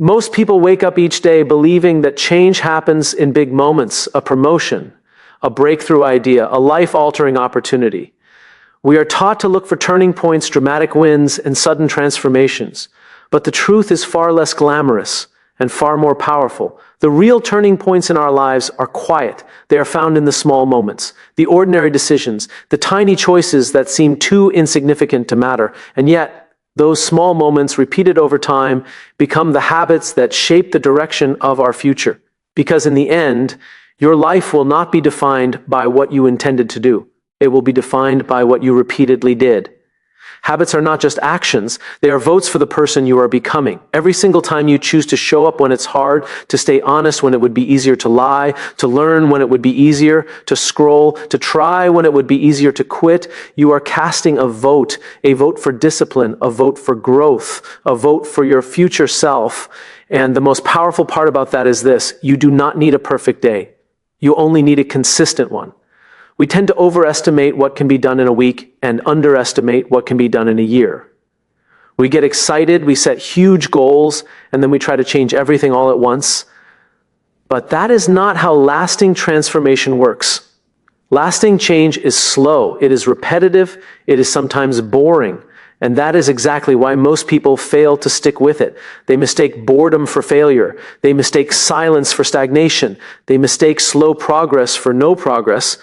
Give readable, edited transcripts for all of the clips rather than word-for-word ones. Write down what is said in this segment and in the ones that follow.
Most people wake up each day believing that change happens in big moments, a promotion, a breakthrough idea, a life-altering opportunity. We are taught to look for turning points, dramatic wins, and sudden transformations. But the truth is far less glamorous and far more powerful. The real turning points in our lives are quiet. They are found in the small moments, the ordinary decisions, the tiny choices that seem too insignificant to matter. And yet, those small moments, repeated over time, become the habits that shape the direction of our future. Because in the end, your life will not be defined by what you intended to do. It will be defined by what you repeatedly did. Habits are not just actions, they are votes for the person you are becoming. Every single time you choose to show up when it's hard, to stay honest when it would be easier to lie, to learn when it would be easier to scroll, to try when it would be easier to quit, you are casting a vote for discipline, a vote for growth, a vote for your future self. And the most powerful part about that is this: you do not need a perfect day. You only need a consistent one. We tend to overestimate what can be done in a week and underestimate what can be done in a year. We get excited, we set huge goals, and then we try to change everything all at once. But that is not how lasting transformation works. Lasting change is slow, it is repetitive, it is sometimes boring. And that is exactly why most people fail to stick with it. They mistake boredom for failure. They mistake silence for stagnation. They mistake slow progress for no progress.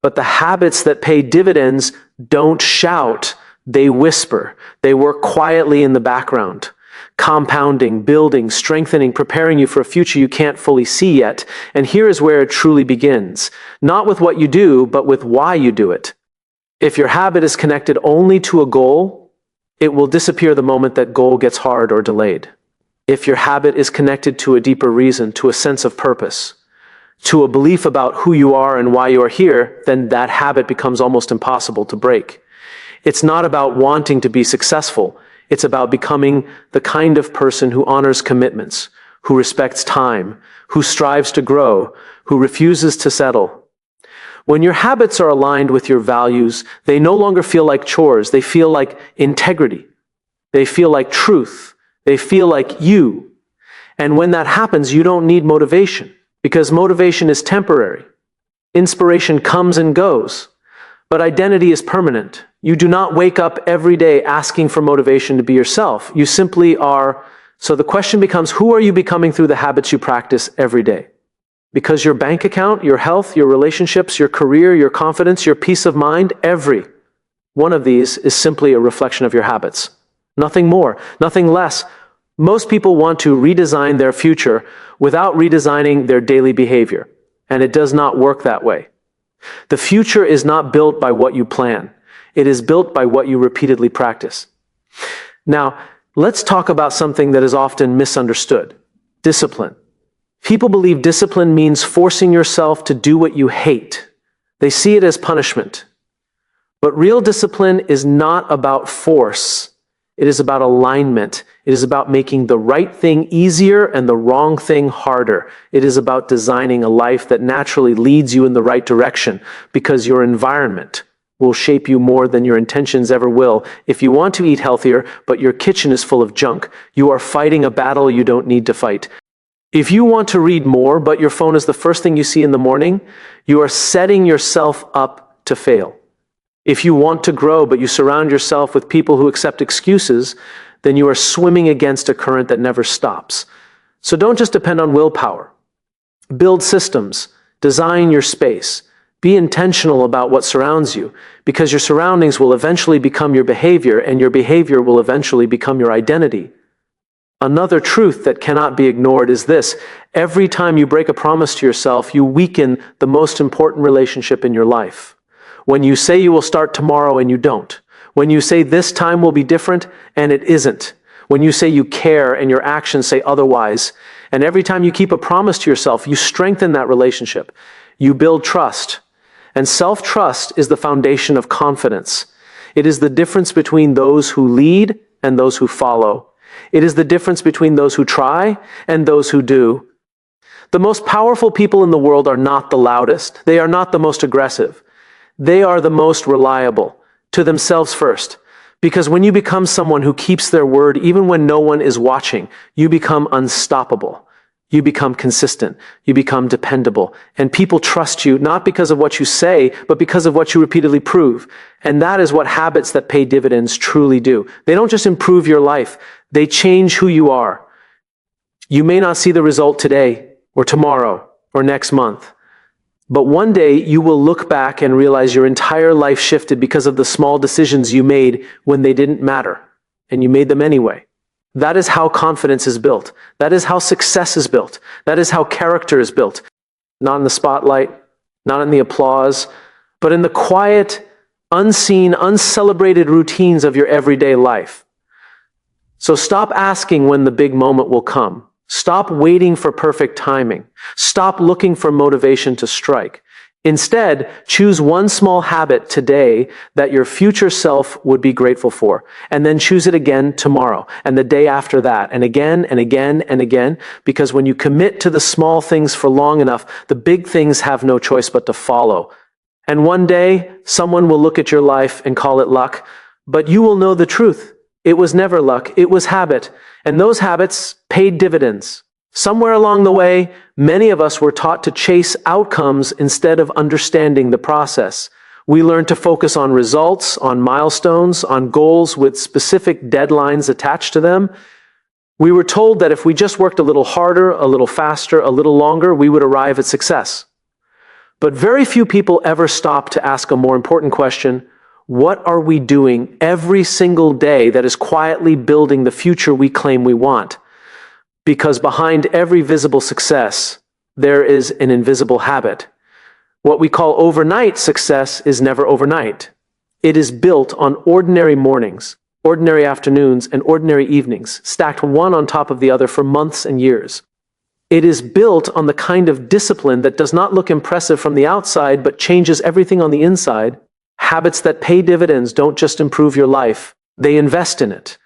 But the habits that pay dividends don't shout, they whisper. They work quietly in the background, compounding, building, strengthening, preparing you for a future you can't fully see yet. And here is where it truly begins. Not with what you do, but with why you do it. If your habit is connected only to a goal, it will disappear the moment that goal gets hard or delayed. If your habit is connected to a deeper reason, to a sense of purpose, to a belief about who you are and why you are here, then that habit becomes almost impossible to break. It's not about wanting to be successful. It's about becoming the kind of person who honors commitments, who respects time, who strives to grow, who refuses to settle. When your habits are aligned with your values, they no longer feel like chores. They feel like integrity. They feel like truth. They feel like you. And when that happens, you don't need motivation. Because motivation is temporary. Inspiration comes and goes. But identity is permanent. You do not wake up every day asking for motivation to be yourself. You simply are. So the question becomes, who are you becoming through the habits you practice every day? Because your bank account, your health, your relationships, your career, your confidence, your peace of mind, every one of these is simply a reflection of your habits. Nothing more, nothing less. Most people want to redesign their future without redesigning their daily behavior, and it does not work that way. The future is not built by what you plan. It is built by what you repeatedly practice. Now, let's talk about something that is often misunderstood: discipline. People believe discipline means forcing yourself to do what you hate. They see it as punishment. But real discipline is not about force. It is about alignment. It is about making the right thing easier and the wrong thing harder. It is about designing a life that naturally leads you in the right direction, because your environment will shape you more than your intentions ever will. If you want to eat healthier, but your kitchen is full of junk, you are fighting a battle you don't need to fight. If you want to read more, but your phone is the first thing you see in the morning, you are setting yourself up to fail. If you want to grow, but you surround yourself with people who accept excuses, then you are swimming against a current that never stops. So don't just depend on willpower. Build systems. Design your space. Be intentional about what surrounds you, because your surroundings will eventually become your behavior, and your behavior will eventually become your identity. Another truth that cannot be ignored is this: every time you break a promise to yourself, you weaken the most important relationship in your life. When you say you will start tomorrow and you don't. When you say this time will be different and it isn't. When you say you care and your actions say otherwise. And every time you keep a promise to yourself, you strengthen that relationship. You build trust. And self-trust is the foundation of confidence. It is the difference between those who lead and those who follow. It is the difference between those who try and those who do. The most powerful people in the world are not the loudest. They are not the most aggressive. They are the most reliable, to themselves first. Because when you become someone who keeps their word even when no one is watching, you become unstoppable. You become consistent. You become dependable. And people trust you not because of what you say, but because of what you repeatedly prove. And that is what habits that pay dividends truly do. They don't just improve your life. They change who you are. You may not see the result today or tomorrow or next month, but one day you will look back and realize your entire life shifted because of the small decisions you made when they didn't matter, and you made them anyway. That is how confidence is built. That is how success is built. That is how character is built. Not in the spotlight, not in the applause, but in the quiet, unseen, uncelebrated routines of your everyday life. So stop asking when the big moment will come. Stop waiting for perfect timing. Stop looking for motivation to strike. Instead, choose one small habit today that your future self would be grateful for, and then choose it again tomorrow, and the day after that, and again, and again, and again, because when you commit to the small things for long enough, the big things have no choice but to follow. And one day, someone will look at your life and call it luck, but you will know the truth. It was never luck, it was habit, and those habits paid dividends. Somewhere along the way, many of us were taught to chase outcomes instead of understanding the process. We learned to focus on results, on milestones, on goals with specific deadlines attached to them. We were told that if we just worked a little harder, a little faster, a little longer, we would arrive at success. But very few people ever stop to ask a more important question: what are we doing every single day that is quietly building the future we claim we want? Because behind every visible success, there is an invisible habit. What we call overnight success is never overnight. It is built on ordinary mornings, ordinary afternoons, and ordinary evenings, stacked one on top of the other for months and years. It is built on the kind of discipline that does not look impressive from the outside, but changes everything on the inside. Habits that pay dividends don't just improve your life, they invest in it.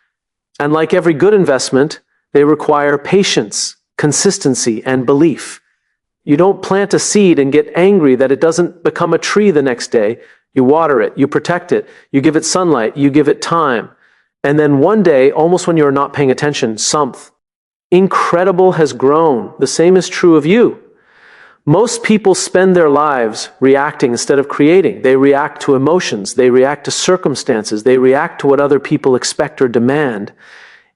And like every good investment, they require patience, consistency, and belief. You don't plant a seed and get angry that it doesn't become a tree the next day. You water it, you protect it, you give it sunlight, you give it time. And then one day, almost when you're not paying attention, something incredible has grown. The same is true of you. Most people spend their lives reacting instead of creating. They react to emotions, they react to circumstances, they react to what other people expect or demand.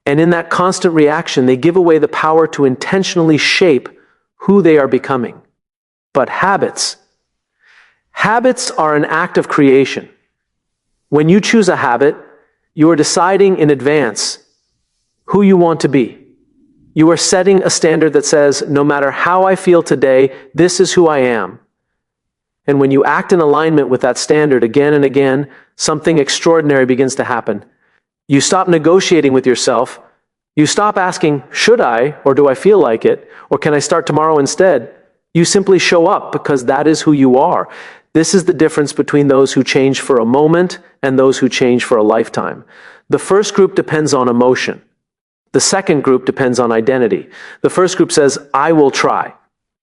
And in that constant reaction, they give away the power to intentionally shape who they are becoming. But habits are an act of creation. When you choose a habit, you are deciding in advance who you want to be. You are setting a standard that says, no matter how I feel today, this is who I am. And when you act in alignment with that standard again and again, something extraordinary begins to happen. You stop negotiating with yourself. You stop asking, should I, or do I feel like it, or can I start tomorrow instead? You simply show up because that is who you are. This is the difference between those who change for a moment and those who change for a lifetime. The first group depends on emotion. The second group depends on identity. The first group says, I will try.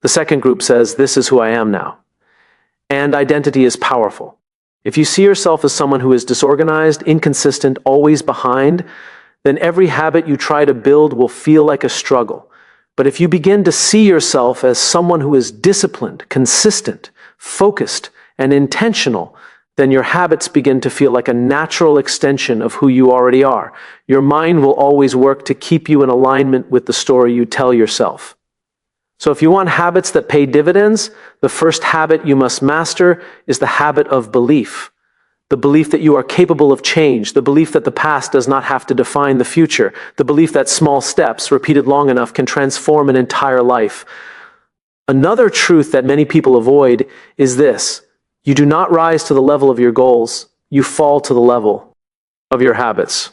The second group says, this is who I am now. And identity is powerful. If you see yourself as someone who is disorganized, inconsistent, always behind, then every habit you try to build will feel like a struggle. But if you begin to see yourself as someone who is disciplined, consistent, focused, and intentional, then your habits begin to feel like a natural extension of who you already are. Your mind will always work to keep you in alignment with the story you tell yourself. So if you want habits that pay dividends, the first habit you must master is the habit of belief. The belief that you are capable of change, the belief that the past does not have to define the future, the belief that small steps, repeated long enough, can transform an entire life. Another truth that many people avoid is this: you do not rise to the level of your goals, you fall to the level of your habits.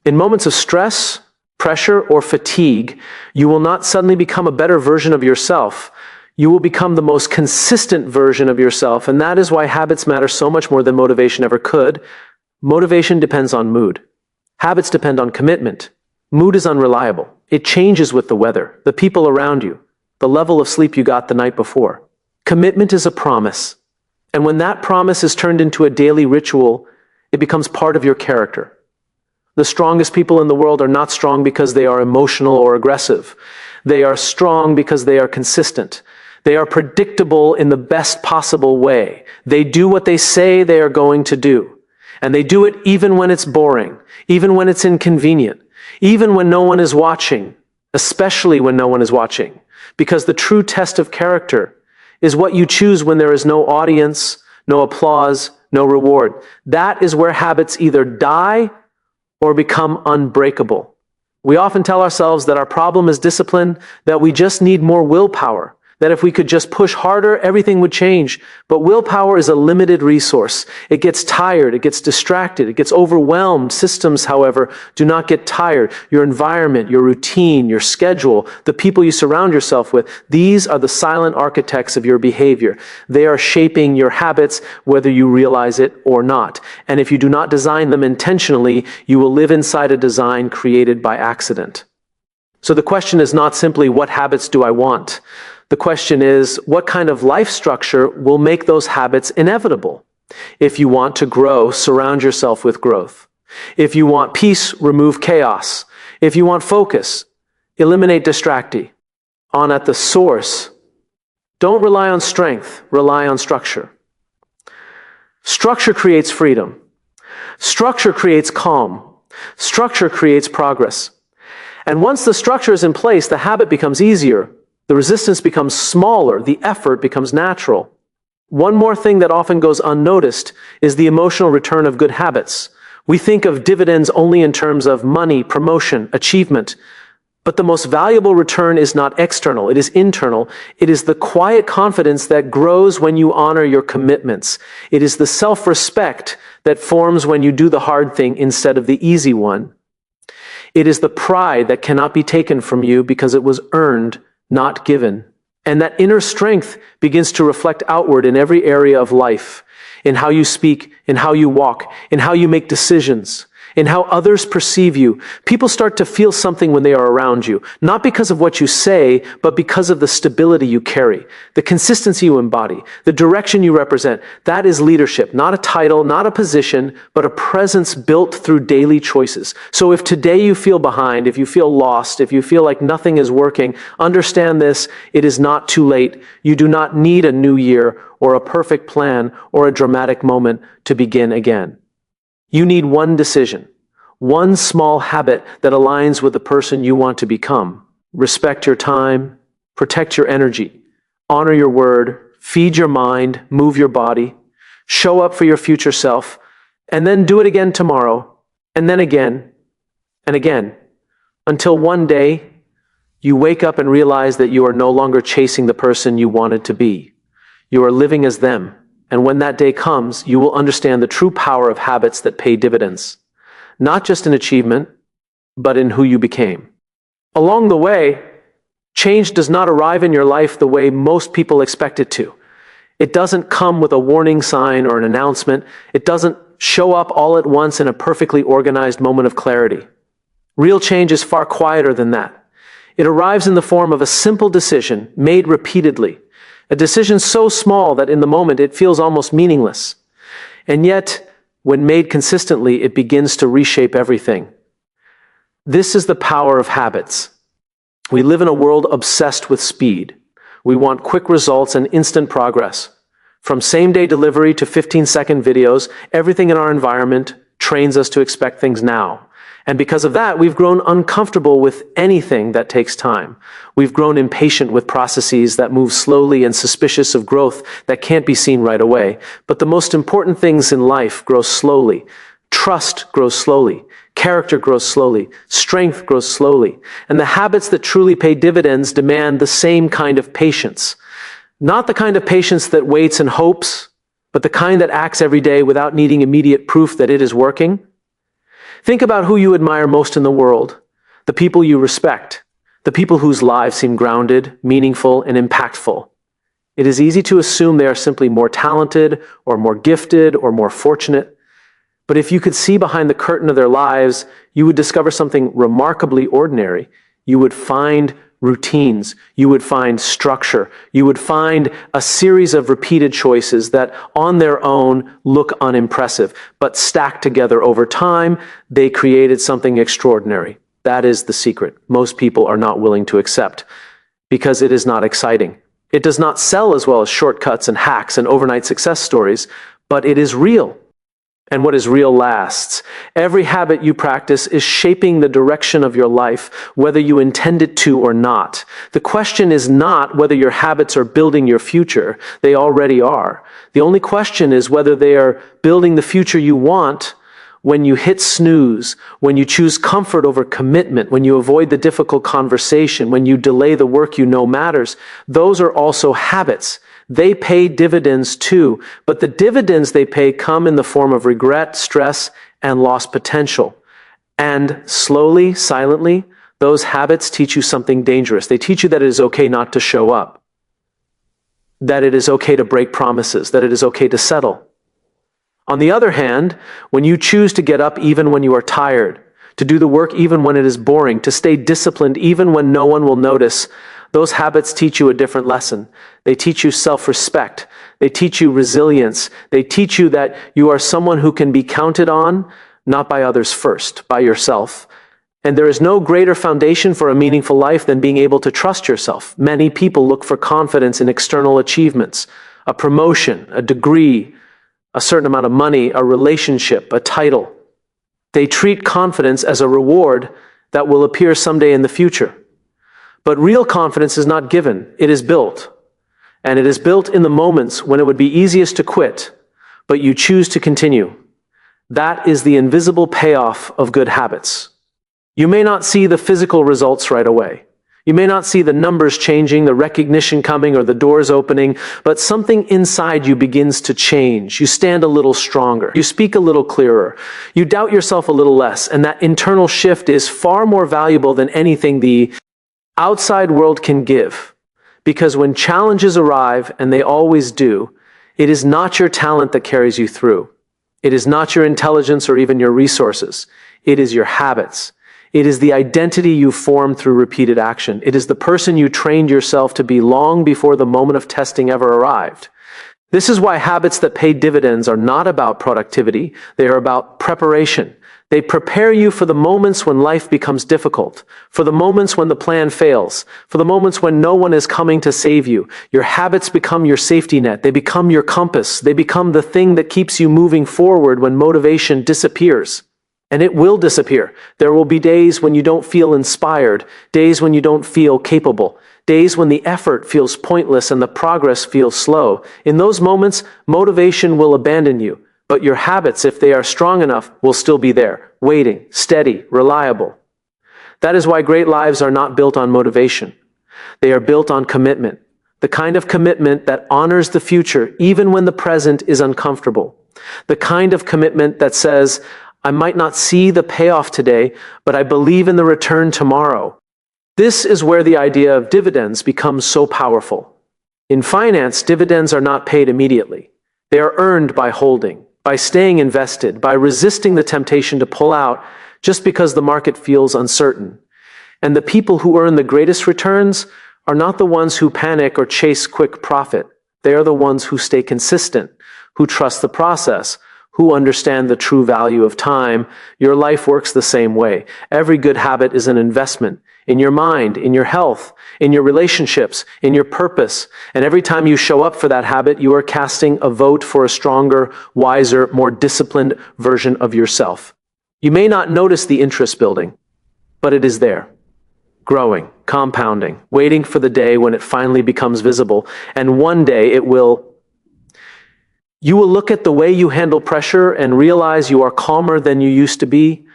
In moments of stress, pressure, or fatigue, you will not suddenly become a better version of yourself. You will become the most consistent version of yourself, and that is why habits matter so much more than motivation ever could. Motivation depends on mood. Habits depend on commitment. Mood is unreliable. It changes with the weather, the people around you, the level of sleep you got the night before. Commitment is a promise. And when that promise is turned into a daily ritual, it becomes part of your character. The strongest people in the world are not strong because they are emotional or aggressive. They are strong because they are consistent. They are predictable in the best possible way. They do what they say they are going to do. And they do it even when it's boring, even when it's inconvenient, even when no one is watching, especially when no one is watching. Because the true test of character is what you choose when there is no audience, no applause, no reward. That is where habits either die or become unbreakable. We often tell ourselves that our problem is discipline, that we just need more willpower, that if we could just push harder, everything would change. But willpower is a limited resource. It gets tired, it gets distracted, it gets overwhelmed. Systems, however, do not get tired. Your environment, your routine, your schedule, the people you surround yourself with, these are the silent architects of your behavior. They are shaping your habits, whether you realize it or not. And if you do not design them intentionally, you will live inside a design created by accident. So the question is not simply, what habits do I want? The question is, what kind of life structure will make those habits inevitable? If you want to grow, surround yourself with growth. If you want peace, remove chaos. If you want focus, eliminate distraction. On at the source, don't rely on strength, rely on structure. Structure creates freedom. Structure creates calm. Structure creates progress. And once the structure is in place, the habit becomes easier. The resistance becomes smaller, the effort becomes natural. One more thing that often goes unnoticed is the emotional return of good habits. We think of dividends only in terms of money, promotion, achievement. But the most valuable return is not external, it is internal. It is the quiet confidence that grows when you honor your commitments. It is the self-respect that forms when you do the hard thing instead of the easy one. It is the pride that cannot be taken from you because it was earned, not given. And that inner strength begins to reflect outward in every area of life, in how you speak, in how you walk, in how you make decisions, in how others perceive you. People start to feel something when they are around you, not because of what you say, but because of the stability you carry, the consistency you embody, the direction you represent. That is leadership, not a title, not a position, but a presence built through daily choices. So if today you feel behind, if you feel lost, if you feel like nothing is working, understand this: it is not too late. You do not need a new year or a perfect plan or a dramatic moment to begin again. You need one decision, one small habit that aligns with the person you want to become. Respect your time, protect your energy, honor your word, feed your mind, move your body, show up for your future self, and then do it again tomorrow, and then again, and again, until one day you wake up and realize that you are no longer chasing the person you wanted to be. You are living as them. And when that day comes, you will understand the true power of habits that pay dividends, not just in achievement, but in who you became. Along the way, change does not arrive in your life the way most people expect it to. It doesn't come with a warning sign or an announcement. It doesn't show up all at once in a perfectly organized moment of clarity. Real change is far quieter than that. It arrives in the form of a simple decision made repeatedly. A decision so small that in the moment it feels almost meaningless. And yet, when made consistently, it begins to reshape everything. This is the power of habits. We live in a world obsessed with speed. We want quick results and instant progress. From same-day delivery to 15-second videos, everything in our environment trains us to expect things now. And because of that, we've grown uncomfortable with anything that takes time. We've grown impatient with processes that move slowly and suspicious of growth that can't be seen right away. But the most important things in life grow slowly. Trust grows slowly. Character grows slowly. Strength grows slowly. And the habits that truly pay dividends demand the same kind of patience. Not the kind of patience that waits and hopes, but the kind that acts every day without needing immediate proof that it is working. Think about who you admire most in the world, the people you respect, the people whose lives seem grounded, meaningful, and impactful. It is easy to assume they are simply more talented, or more gifted, or more fortunate. But if you could see behind the curtain of their lives, you would discover something remarkably ordinary. You would find routines. You would find structure. You would find a series of repeated choices that on their own look unimpressive, but stacked together over time, they created something extraordinary. That is the secret. Most people are not willing to accept because it is not exciting. It does not sell as well as shortcuts and hacks and overnight success stories, but it is real. And what is real lasts. Every habit you practice is shaping the direction of your life, whether you intend it to or not. The question is not whether your habits are building your future. They already are. The only question is whether they are building the future you want when you hit snooze, when you choose comfort over commitment, when you avoid the difficult conversation, when you delay the work you know matters. Those are also habits. They pay dividends too, but the dividends they pay come in the form of regret, stress, and lost potential. And slowly, silently, those habits teach you something dangerous. They teach you that it is okay not to show up, that it is okay to break promises, that it is okay to settle. On the other hand, when you choose to get up even when you are tired, to do the work even when it is boring, to stay disciplined even when no one will notice, those habits teach you a different lesson. They teach you self-respect. They teach you resilience. They teach you that you are someone who can be counted on, not by others first, by yourself. And there is no greater foundation for a meaningful life than being able to trust yourself. Many people look for confidence in external achievements, a promotion, a degree, a certain amount of money, a relationship, a title. They treat confidence as a reward that will appear someday in the future. But real confidence is not given, it is built. And it is built in the moments when it would be easiest to quit, but you choose to continue. That is the invisible payoff of good habits. You may not see the physical results right away. You may not see the numbers changing, the recognition coming, or the doors opening, but something inside you begins to change. You stand a little stronger. You speak a little clearer. You doubt yourself a little less, and that internal shift is far more valuable than anything the outside world can give. Because when challenges arrive, and they always do, it is not your talent that carries you through. It is not your intelligence or even your resources. It is your habits. It is the identity you form through repeated action. It is the person you trained yourself to be long before the moment of testing ever arrived. This is why habits that pay dividends are not about productivity. They are about preparation. They prepare you for the moments when life becomes difficult, for the moments when the plan fails, for the moments when no one is coming to save you. Your habits become your safety net. They become your compass. They become the thing that keeps you moving forward when motivation disappears. And it will disappear. There will be days when you don't feel inspired, days when you don't feel capable, days when the effort feels pointless and the progress feels slow. In those moments, motivation will abandon you. But your habits, if they are strong enough, will still be there, waiting, steady, reliable. That is why great lives are not built on motivation. They are built on commitment, the kind of commitment that honors the future even when the present is uncomfortable, the kind of commitment that says, I might not see the payoff today, but I believe in the return tomorrow. This is where the idea of dividends becomes so powerful. In finance, dividends are not paid immediately. They are earned by holding, by staying invested, by resisting the temptation to pull out just because the market feels uncertain. And the people who earn the greatest returns are not the ones who panic or chase quick profit. They are the ones who stay consistent, who trust the process, who understand the true value of time. Your life works the same way. Every good habit is an investment in your mind, in your health, in your relationships, in your purpose. And every time you show up for that habit, you are casting a vote for a stronger, wiser, more disciplined version of yourself. You may not notice the interest building, but it is there, growing, compounding, waiting for the day when it finally becomes visible. And one day you will look at the way you handle pressure and realize you are calmer than you used to be.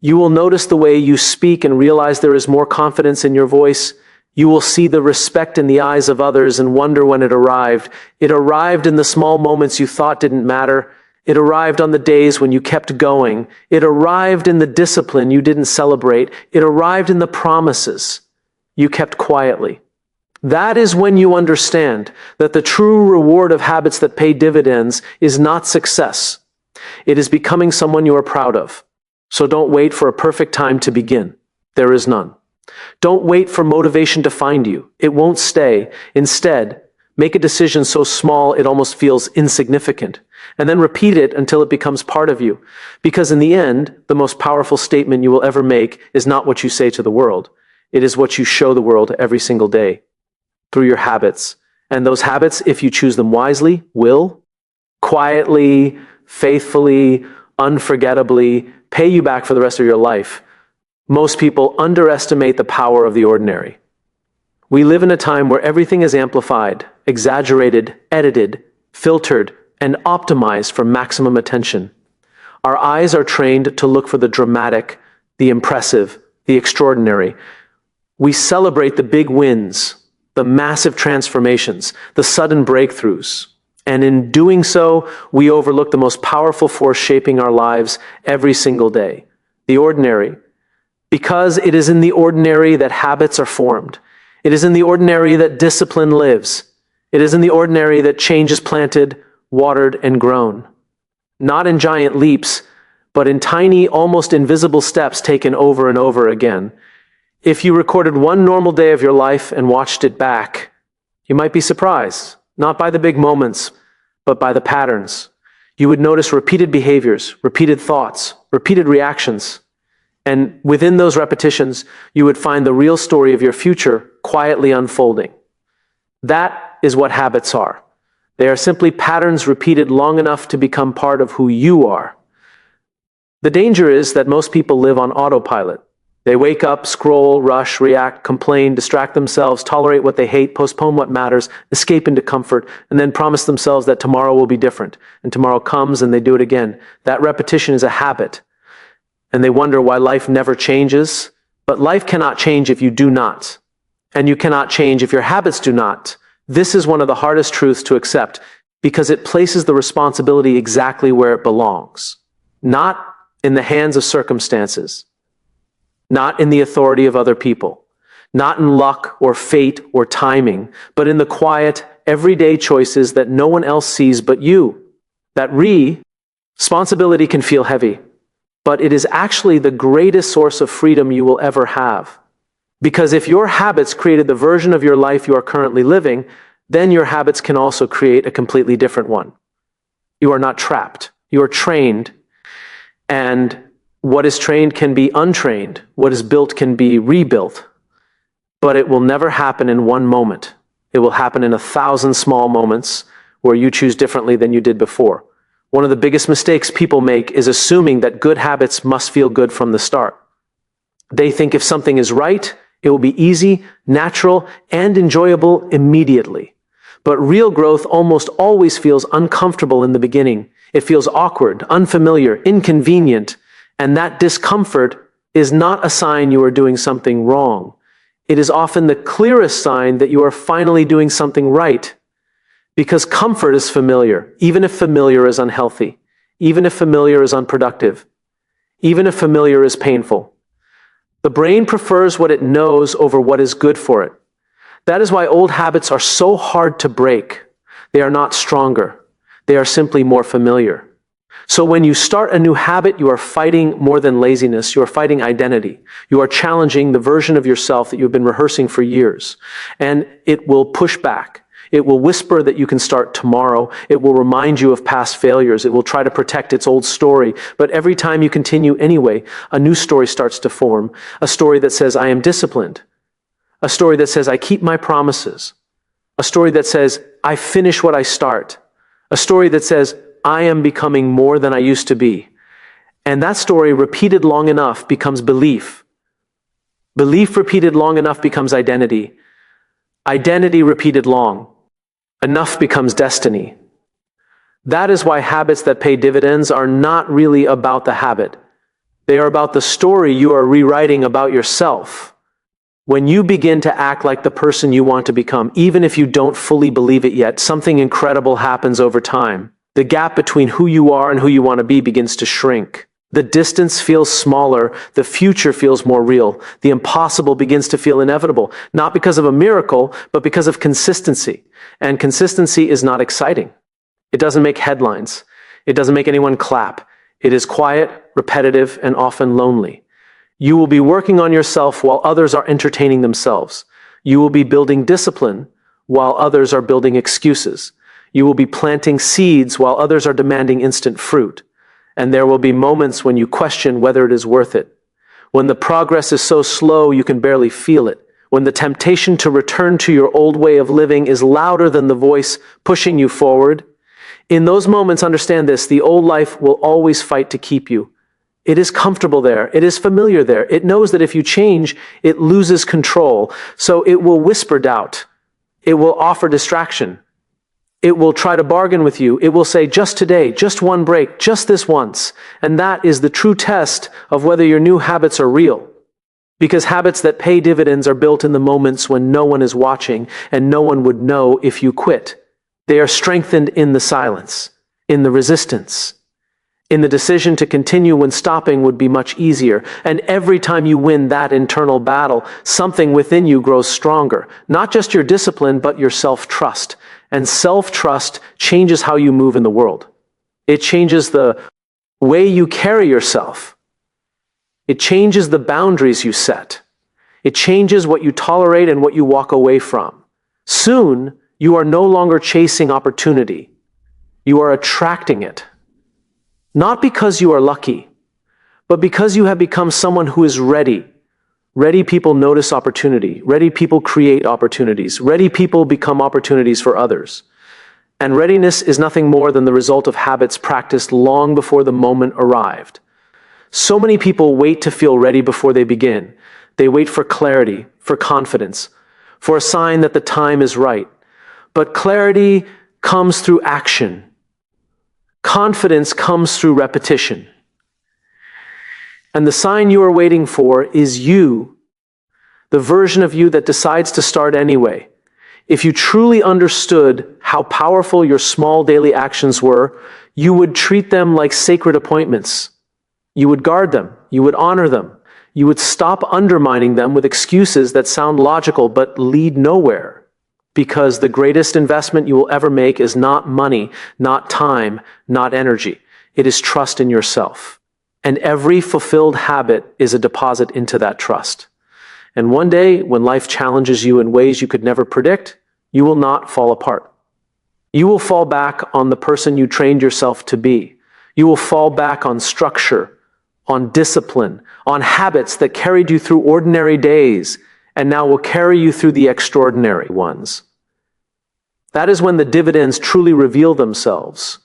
You will notice the way you speak and realize there is more confidence in your voice. You will see the respect in the eyes of others and wonder when it arrived. It arrived in the small moments you thought didn't matter. It arrived on the days when you kept going. It arrived in the discipline you didn't celebrate. It arrived in the promises you kept quietly. That is when you understand that the true reward of habits that pay dividends is not success. It is becoming someone you are proud of. So don't wait for a perfect time to begin. There is none. Don't wait for motivation to find you. It won't stay. Instead, make a decision so small it almost feels insignificant, and then repeat it until it becomes part of you. Because in the end, the most powerful statement you will ever make is not what you say to the world. It is what you show the world every single day through your habits. And those habits, if you choose them wisely, will quietly, faithfully, unforgettably pay you back for the rest of your life. Most people underestimate the power of the ordinary. We live in a time where everything is amplified, exaggerated, edited, filtered, and optimized for maximum attention. Our eyes are trained to look for the dramatic, the impressive, the extraordinary. We celebrate the big wins, the massive transformations, the sudden breakthroughs. And in doing so, we overlook the most powerful force shaping our lives every single day, the ordinary. Because it is in the ordinary that habits are formed. It is in the ordinary that discipline lives. It is in the ordinary that change is planted, watered, and grown. Not in giant leaps, but in tiny, almost invisible steps taken over and over again. If you recorded one normal day of your life and watched it back, you might be surprised, not by the big moments, but by the patterns. You would notice repeated behaviors, repeated thoughts, repeated reactions. And within those repetitions, you would find the real story of your future quietly unfolding. That is what habits are. They are simply patterns repeated long enough to become part of who you are. The danger is that most people live on autopilot. They wake up, scroll, rush, react, complain, distract themselves, tolerate what they hate, postpone what matters, escape into comfort, and then promise themselves that tomorrow will be different. And tomorrow comes and they do it again. That repetition is a habit. And they wonder why life never changes. But life cannot change if you do not. And you cannot change if your habits do not. This is one of the hardest truths to accept because it places the responsibility exactly where it belongs. Not in the hands of circumstances. Not in the authority of other people. Not in luck or fate or timing, but in the quiet, everyday choices that no one else sees but you. That responsibility can feel heavy. But it is actually the greatest source of freedom you will ever have. Because if your habits created the version of your life you are currently living, then your habits can also create a completely different one. You are not trapped. You are trained. And what is trained can be untrained. What is built can be rebuilt. But it will never happen in one moment. It will happen in 1,000 small moments where you choose differently than you did before. One of the biggest mistakes people make is assuming that good habits must feel good from the start. They think if something is right, it will be easy, natural, and enjoyable immediately. But real growth almost always feels uncomfortable in the beginning. It feels awkward, unfamiliar, inconvenient, and that discomfort is not a sign you are doing something wrong. It is often the clearest sign that you are finally doing something right. Because comfort is familiar, even if familiar is unhealthy, even if familiar is unproductive, even if familiar is painful. The brain prefers what it knows over what is good for it. That is why old habits are so hard to break. They are not stronger. They are simply more familiar. So when you start a new habit, you are fighting more than laziness. You are fighting identity. You are challenging the version of yourself that you've been rehearsing for years. And it will push back. It will whisper that you can start tomorrow. It will remind you of past failures. It will try to protect its old story. But every time you continue anyway, a new story starts to form. A story that says, I am disciplined. A story that says, I keep my promises. A story that says, I finish what I start. A story that says, I am becoming more than I used to be. And that story, repeated long enough, becomes belief. Belief repeated long enough becomes identity. Identity repeated long enough becomes destiny. That is why habits that pay dividends are not really about the habit. They are about the story you are rewriting about yourself. When you begin to act like the person you want to become, even if you don't fully believe it yet, something incredible happens over time. The gap between who you are and who you want to be begins to shrink. The distance feels smaller, the future feels more real. The impossible begins to feel inevitable, not because of a miracle, but because of consistency. And consistency is not exciting. It doesn't make headlines. It doesn't make anyone clap. It is quiet, repetitive, and often lonely. You will be working on yourself while others are entertaining themselves. You will be building discipline while others are building excuses. You will be planting seeds while others are demanding instant fruit. And there will be moments when you question whether it is worth it. When the progress is so slow you can barely feel it. When the temptation to return to your old way of living is louder than the voice pushing you forward. In those moments, understand this: the old life will always fight to keep you. It is comfortable there. It is familiar there. It knows that if you change, it loses control. So it will whisper doubt. It will offer distraction. It will try to bargain with you. It will say, just today, just one break, just this once. And that is the true test of whether your new habits are real. Because habits that pay dividends are built in the moments when no one is watching and no one would know if you quit. They are strengthened in the silence, in the resistance, in the decision to continue when stopping would be much easier. And every time you win that internal battle, something within you grows stronger. Not just your discipline, but your self-trust. And self-trust changes how you move in the world. It changes the way you carry yourself. It changes the boundaries you set. It changes what you tolerate and what you walk away from. Soon, you are no longer chasing opportunity. You are attracting it. Not because you are lucky, but because you have become someone who is ready. Ready people notice opportunity. Ready people create opportunities. Ready people become opportunities for others. And readiness is nothing more than the result of habits practiced long before the moment arrived. So many people wait to feel ready before they begin. They wait for clarity, for confidence, for a sign that the time is right. But clarity comes through action. Confidence comes through repetition. And the sign you are waiting for is you, the version of you that decides to start anyway. If you truly understood how powerful your small daily actions were, you would treat them like sacred appointments. You would guard them. You would honor them. You would stop undermining them with excuses that sound logical but lead nowhere. Because the greatest investment you will ever make is not money, not time, not energy. It is trust in yourself. And every fulfilled habit is a deposit into that trust. And one day, when life challenges you in ways you could never predict, you will not fall apart. You will fall back on the person you trained yourself to be. You will fall back on structure, on discipline, on habits that carried you through ordinary days and now will carry you through the extraordinary ones. That is when the dividends truly reveal themselves,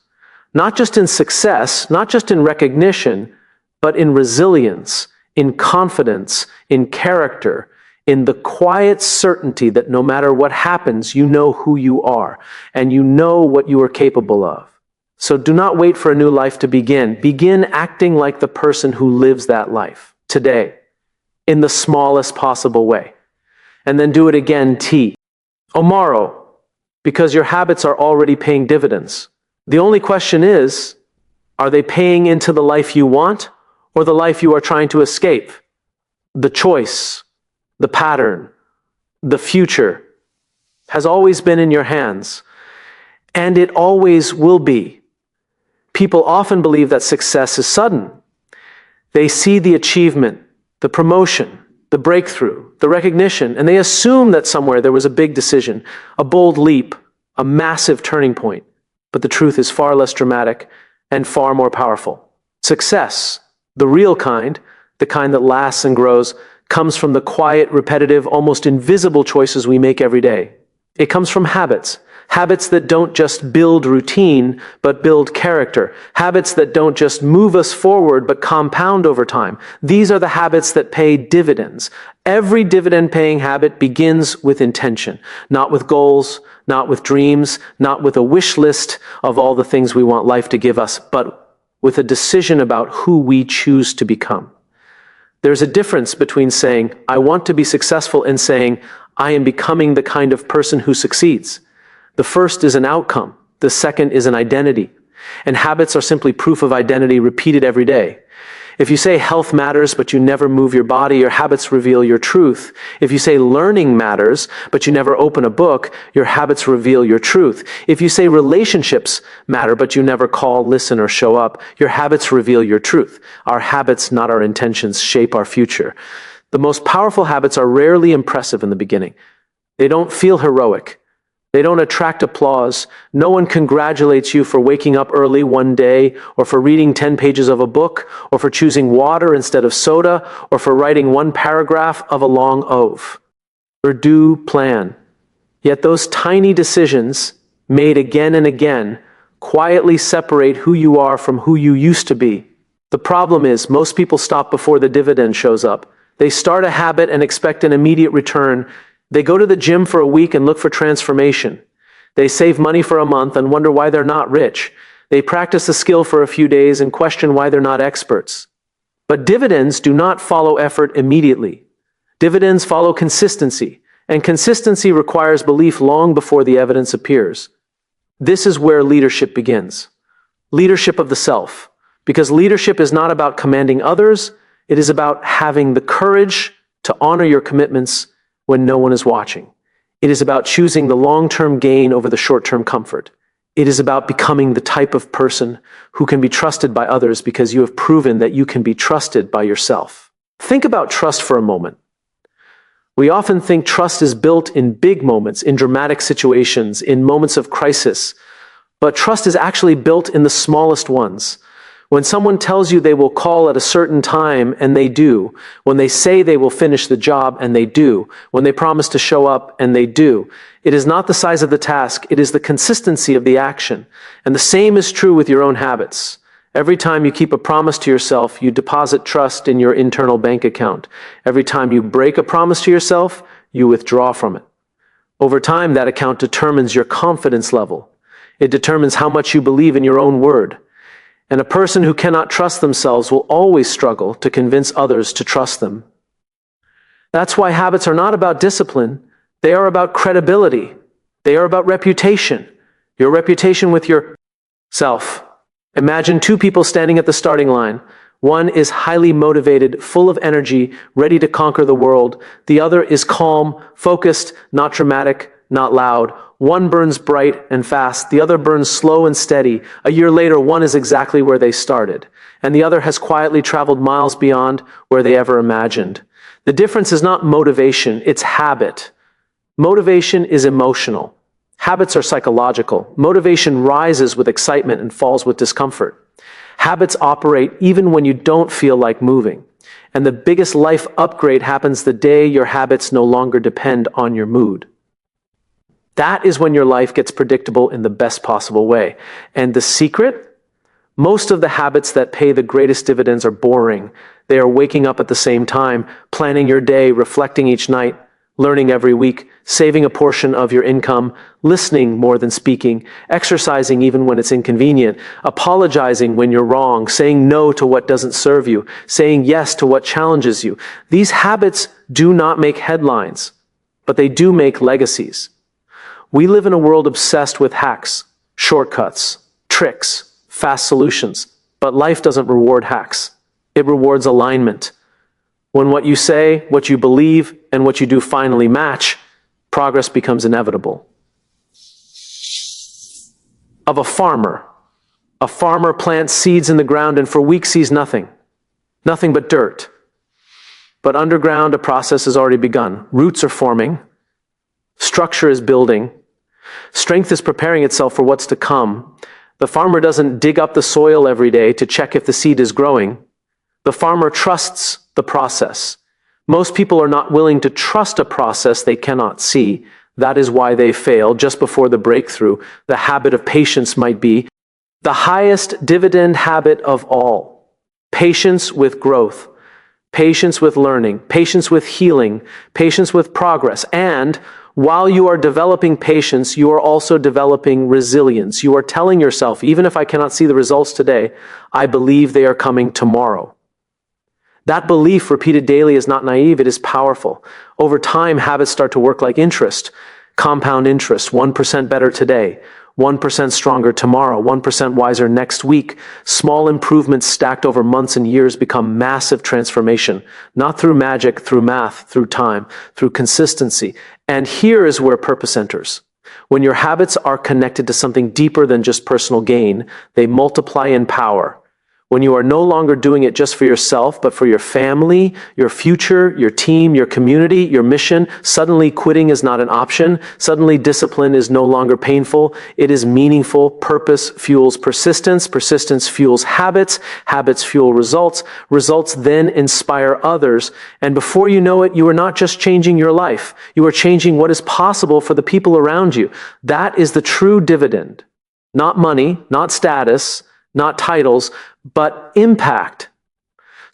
not just in success, not just in recognition, but in resilience, in confidence, in character, in the quiet certainty that no matter what happens, you know who you are and you know what you are capable of. So do not wait for a new life to begin. Begin acting like the person who lives that life today, in the smallest possible way. And then do it again tomorrow, because your habits are already paying dividends. The only question is, are they paying into the life you want or the life you are trying to escape? The choice, the pattern, the future has always been in your hands, and it always will be. People often believe that success is sudden. They see the achievement, the promotion, the breakthrough, the recognition, and they assume that somewhere there was a big decision, a bold leap, a massive turning point. But the truth is far less dramatic and far more powerful. Success, the real kind, the kind that lasts and grows, comes from the quiet, repetitive, almost invisible choices we make every day. It comes from habits. Habits that don't just build routine, but build character. Habits that don't just move us forward, but compound over time. These are the habits that pay dividends. Every dividend-paying habit begins with intention, not with goals, not with dreams, not with a wish list of all the things we want life to give us, but with a decision about who we choose to become. There's a difference between saying, I want to be successful, and saying, I am becoming the kind of person who succeeds. The first is an outcome. The second is an identity. And habits are simply proof of identity repeated every day. If you say health matters, but you never move your body, your habits reveal your truth. If you say learning matters, but you never open a book, your habits reveal your truth. If you say relationships matter, but you never call, listen, or show up, your habits reveal your truth. Our habits, not our intentions, shape our future. The most powerful habits are rarely impressive in the beginning. They don't feel heroic. They don't attract applause. No one congratulates you for waking up early one day, or for reading 10 pages of a book, or for choosing water instead of soda, or for writing one paragraph of a long oath. Or do plan. Yet those tiny decisions, made again and again, quietly separate who you are from who you used to be. The problem is, most people stop before the dividend shows up. They start a habit and expect an immediate return. They go to the gym for a week and look for transformation. They save money for a month and wonder why they're not rich. They practice a skill for a few days and question why they're not experts. But dividends do not follow effort immediately. Dividends follow consistency, and consistency requires belief long before the evidence appears. This is where leadership begins. Leadership of the self. Because leadership is not about commanding others, it is about having the courage to honor your commitments when no one is watching. It is about choosing the long-term gain over the short-term comfort. It is about becoming the type of person who can be trusted by others because you have proven that you can be trusted by yourself. Think about trust for a moment. We often think trust is built in big moments, in dramatic situations, in moments of crisis. But trust is actually built in the smallest ones. When someone tells you they will call at a certain time, and they do. When they say they will finish the job, and they do. When they promise to show up, and they do. It is not the size of the task, it is the consistency of the action. And the same is true with your own habits. Every time you keep a promise to yourself, you deposit trust in your internal bank account. Every time you break a promise to yourself, you withdraw from it. Over time, that account determines your confidence level. It determines how much you believe in your own word. And a person who cannot trust themselves will always struggle to convince others to trust them. That's why habits are not about discipline. They are about credibility. They are about reputation. Your reputation with yourself. Imagine two people standing at the starting line. One is highly motivated, full of energy, ready to conquer the world. The other is calm, focused, not dramatic, not loud. One burns bright and fast, the other burns slow and steady. A year later, one is exactly where they started, and the other has quietly traveled miles beyond where they ever imagined. The difference is not motivation, it's habit. Motivation is emotional. Habits are psychological. Motivation rises with excitement and falls with discomfort. Habits operate even when you don't feel like moving. And the biggest life upgrade happens the day your habits no longer depend on your mood. That is when your life gets predictable in the best possible way. And the secret? Most of the habits that pay the greatest dividends are boring. They are waking up at the same time, planning your day, reflecting each night, learning every week, saving a portion of your income, listening more than speaking, exercising even when it's inconvenient, apologizing when you're wrong, saying no to what doesn't serve you, saying yes to what challenges you. These habits do not make headlines, but they do make legacies. We live in a world obsessed with hacks, shortcuts, tricks, fast solutions. But life doesn't reward hacks. It rewards alignment. When what you say, what you believe, and what you do finally match, progress becomes inevitable. Of a farmer. A farmer plants seeds in the ground and for weeks sees nothing. Nothing but dirt. But underground, a process has already begun. Roots are forming. Structure is building. Strength is preparing itself for what's to come. The farmer doesn't dig up the soil every day to check if the seed is growing. The farmer trusts the process. Most people are not willing to trust a process they cannot see. That is why they fail just before the breakthrough. The habit of patience might be the highest dividend habit of all. Patience with growth, patience with learning, patience with healing, patience with progress. And while you are developing patience, you are also developing resilience. You are telling yourself, even if I cannot see the results today, I believe they are coming tomorrow. That belief repeated daily is not naive, it is powerful. Over time, habits start to work like interest. Compound interest, 1% better today, 1% stronger tomorrow, 1% wiser next week. Small improvements stacked over months and years become massive transformation, not through magic, through math, through time, through consistency. And here is where purpose enters. When your habits are connected to something deeper than just personal gain, they multiply in power. When you are no longer doing it just for yourself, but for your family, your future, your team, your community, your mission, suddenly quitting is not an option. Suddenly discipline is no longer painful. It is meaningful. Purpose fuels persistence. Persistence fuels habits. Habits fuel results. Results then inspire others. And before you know it, you are not just changing your life. You are changing what is possible for the people around you. That is the true dividend. Not money, not status, not titles, but impact.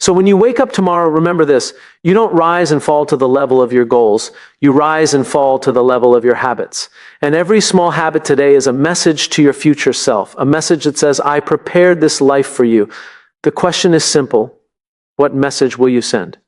So when you wake up tomorrow, remember this: you don't rise and fall to the level of your goals. You rise and fall to the level of your habits. And every small habit today is a message to your future self, a message that says, I prepared this life for you. The question is simple: what message will you send?